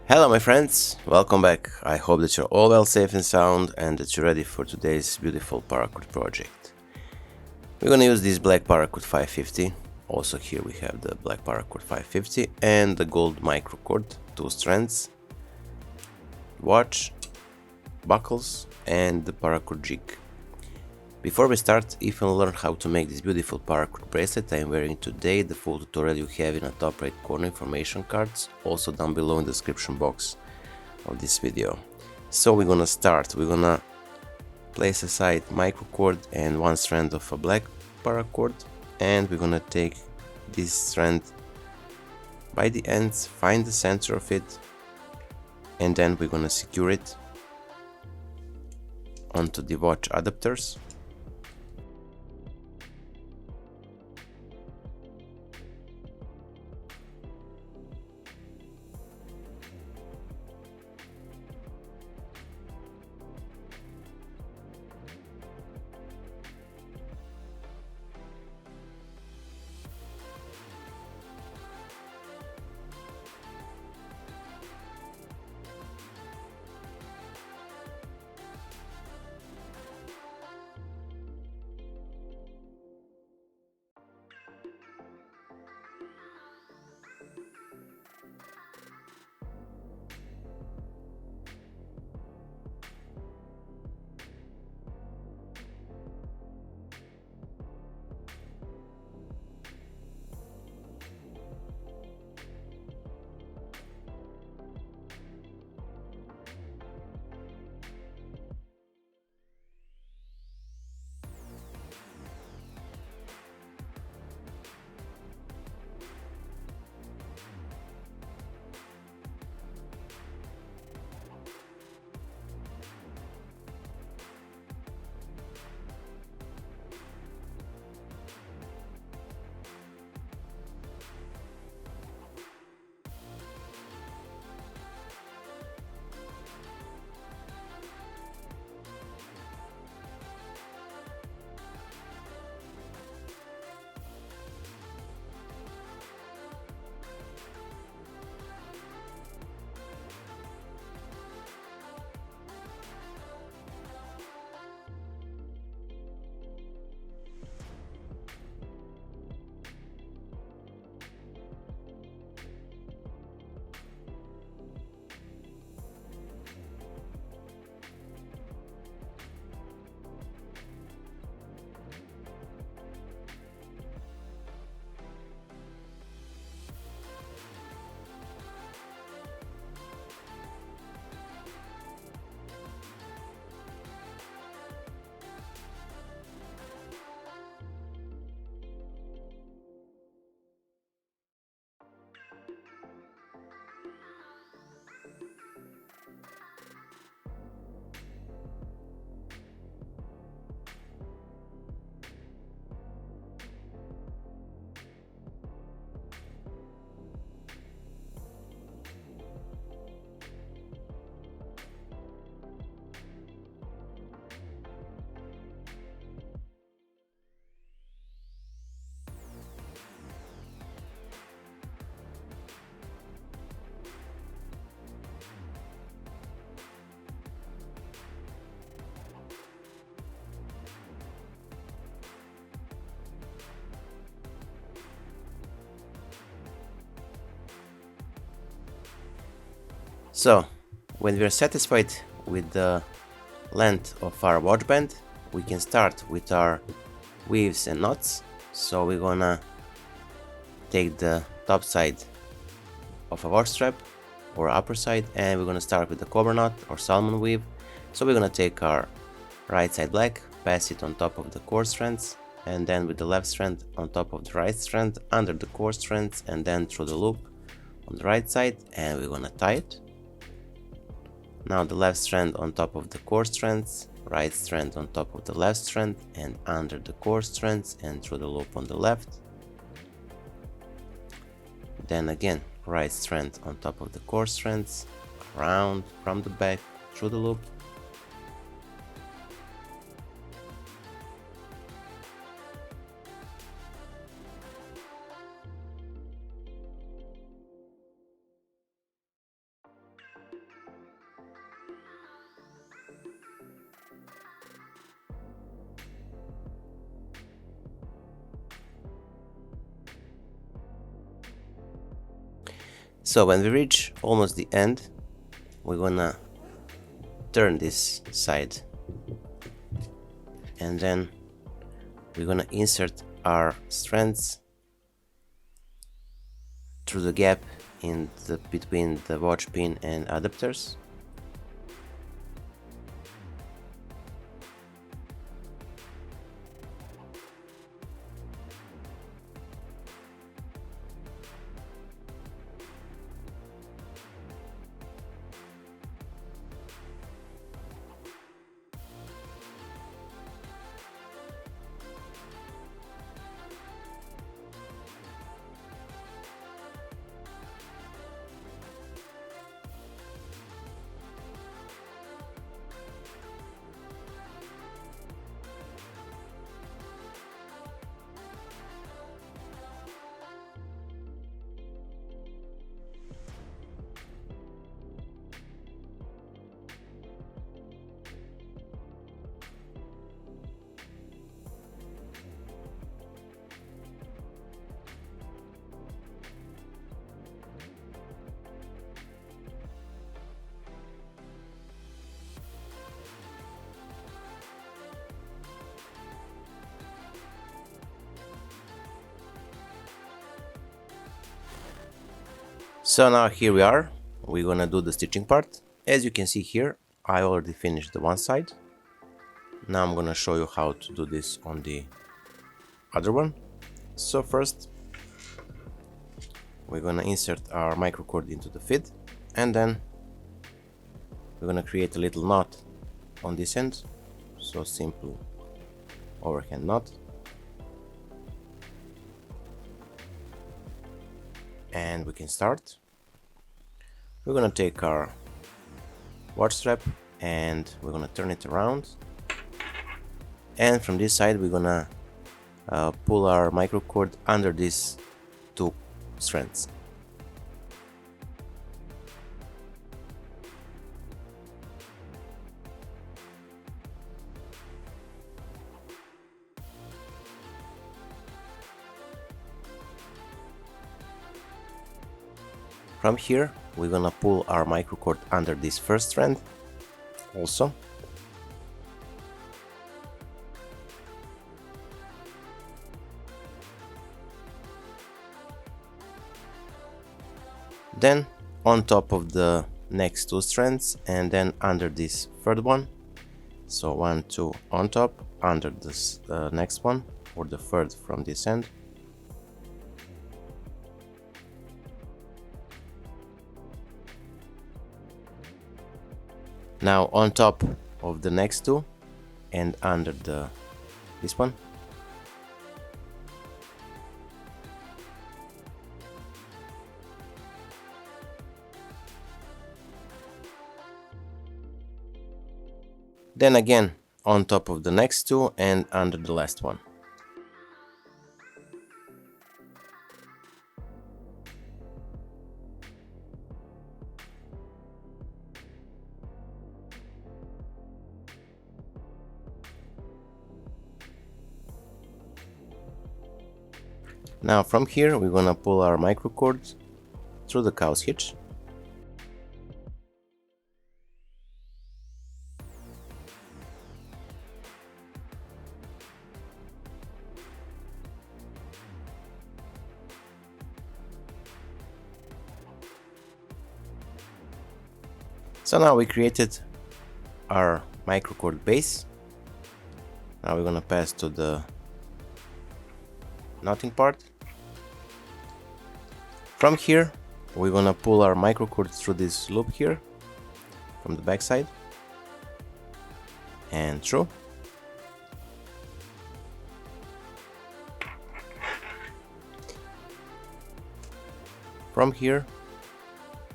Hello my friends, welcome back. I hope that you're all well, safe and sound and that you're ready for today's beautiful Paracord project. We're gonna use this black Paracord 550. Also here we have the black Paracord 550 and the gold Microcord, 2 strands, watch, buckles and the Paracord JIG. Before we start, if you want to learn how to make this beautiful Paracord bracelet I am wearing today, the full tutorial you have in the top right corner information cards, also down below in the description box of this video. So we're gonna start. We're gonna place aside Microcord and 1 strand of a black Paracord, and we're gonna take this strand by the ends, find the center of it, and then we're gonna secure it onto the watch adapters. So, when we are satisfied with the length of our watch band, we can start with our weaves and knots. So we're gonna take the top side of a watch strap or upper side, and we're gonna start with the Cobra knot or salmon weave. So we're gonna take our right side black, pass it on top of the core strands, and then with the left strand on top of the right strand, under the core strands, and then through the loop on the right side, and we're gonna tie it. Now the left strand on top of the core strands, right strand on top of the left strand, and under the core strands and through the loop on the left. Then again, right strand on top of the core strands, around from the back through the loop. So when we reach almost the end, we're gonna turn this side, and then we're gonna insert our strands through the gap in the between the watch pin and adapters. So now here we are, we're gonna do the stitching part. As you can see here, I already finished the one side. Now I'm gonna show you how to do this on the other one. So first, we're gonna insert our microcord into the feed, and then we're gonna create a little knot on this end. So simple overhand knot. And we can start. We're gonna take our watch strap and we're gonna turn it around, and from this side we're gonna pull our microcord under these two strands. From here, we're gonna pull our microcord under this first strand also. Then on top of the next two strands, and then under this third one. So 1, 2 on top, under this next one, or the third from this end. Now on top of the next two and under this one. Then again on top of the next two and under the last one. Now from here we're gonna pull our microcord through the cow's hitch. So now we created our microcord base. Now we're gonna pass to the knotting part. From here we're gonna pull our microcord through this loop here from the back side and through. From here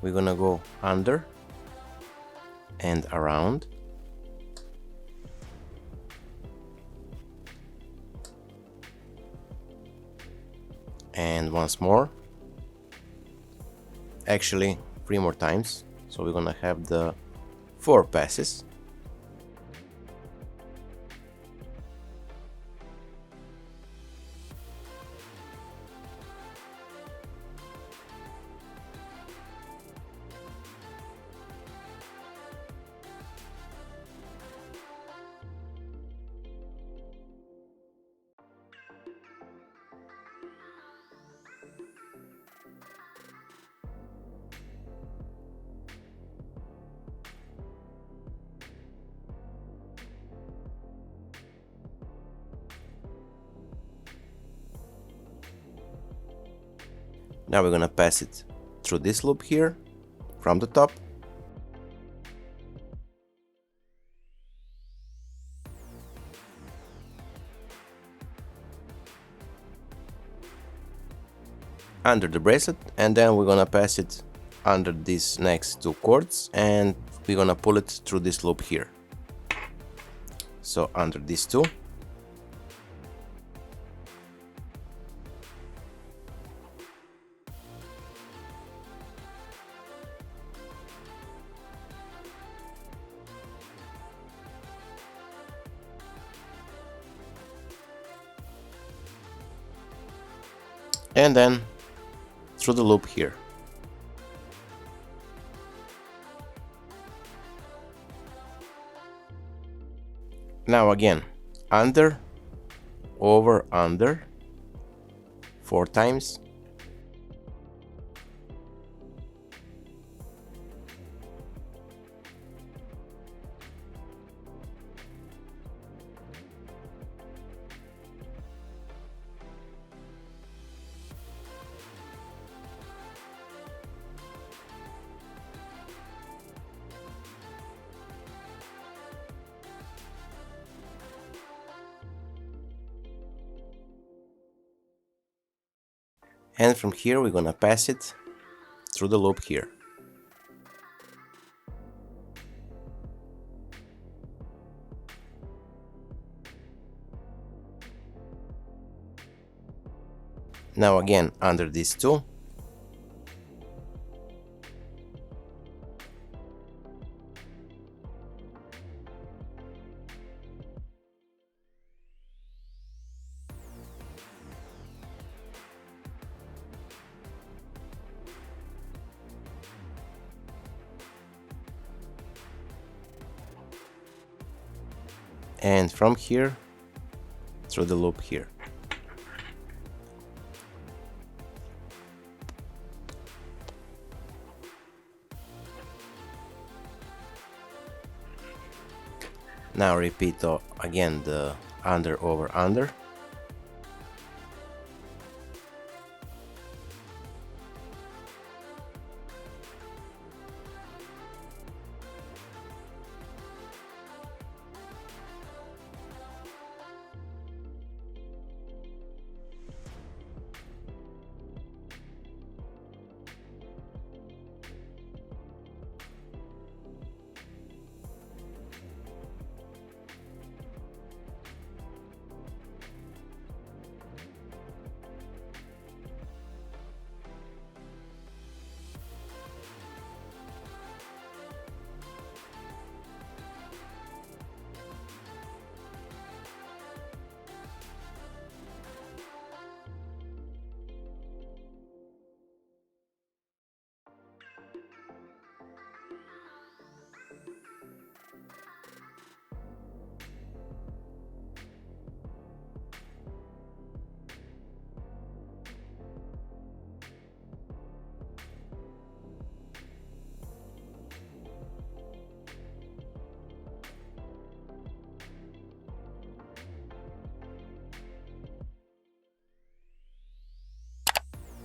we're gonna go under and around, and once more, actually 3 more times, so we're gonna have the 4 passes. Now we're gonna pass it through this loop here from the top. Under the bracelet, and then we're gonna pass it under these next two cords, and we're gonna pull it through this loop here. So under these two. And then through the loop here. Now again, under, over, under, 4 times. And from here we're gonna pass it through the loop here. Now again under these two. And from here through the loop here. Now repeat again the under, over, under.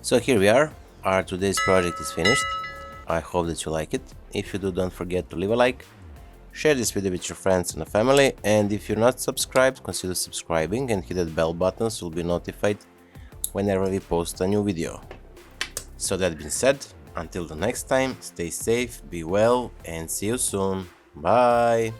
So here we are, our today's project is finished. I hope that you like it. If you do, don't forget to leave a like, share this video with your friends and family, and if you're not subscribed, consider subscribing and hit that bell button so you'll be notified whenever we post a new video. So that being said, until the next time, stay safe, be well, and see you soon. Bye!